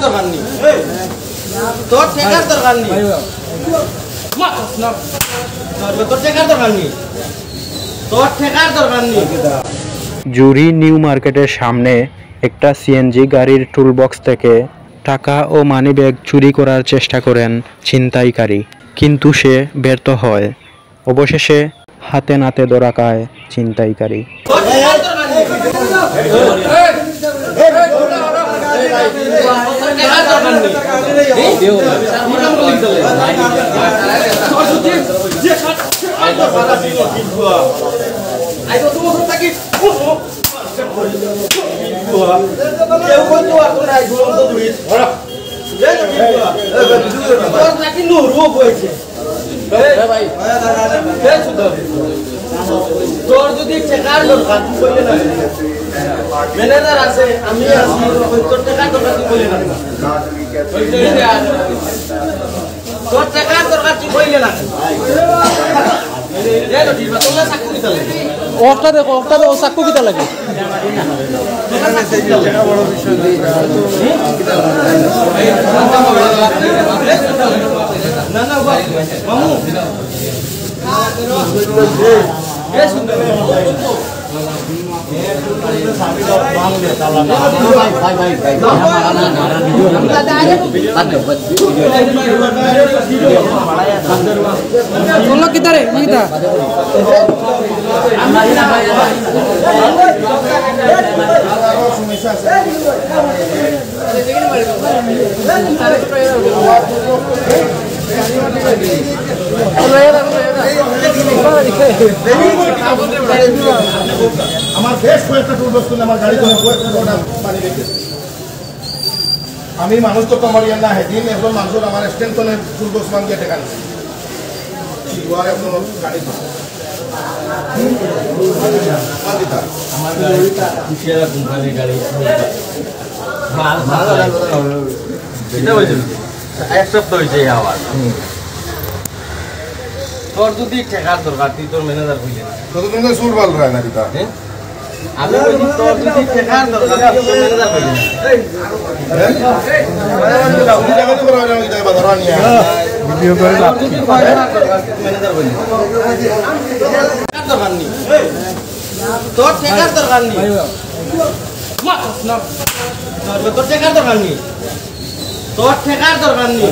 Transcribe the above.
দরকার নেই তোর ঠেকার দরকার নেই তোর ঠেকার দরকার নেই তোর ঠেকার দরকার নেই। জুরি নিউ মার্কেটের সামনে একটা সিএনজি গাড়ির টুলবক্স থেকে টাকা ও মানিব্যাগ চুরি করার চেষ্টা করেন ছিনতাইকারী, কিন্তু সে ব্যর্থ হয়। অবশেষে হাতে নাতে ধরা খায় ছিনতাইকারী। তোর যদি ঠেকার দরকার তুই বললে না ম্যানেজার আছে আমি আছি তোর ঠেকার দরকার তুই বললে না তোর ঠেকার দরকার তুই বললে না ওটা দেখো চাকু কিতা লাগে না না মামু kita re kita আমার বেশ কয়েকটা টুলবক্স তুলে আমার গাড়ি করে পানি রেখে আমি মানুষ তো আমার ইয়ার না হেদিন একজন মানুষের আমার স্ট্যান্ড তোলে টুলবক্স ভাঙিয়ে টেকা নিচ্ছে গাড়ি এক সপ্তাহ হয়েছে আবার তোর যদি ঠেকার দরকার তুই তোর ম্যানেজার হইলে না কতদিন ধরে সুর বাল রায় না দিতা আমি বলি তোর যদি ঠেকার দরকার তুই তোর ম্যানেজার হইলে না ভিডিও করে লাভ ম্যানেজার হইলে দরকার নেই তোর ঠেকার দরকার নেই তোর ঠেকার দরকার নেই তোর ঠেকার দরকার নেই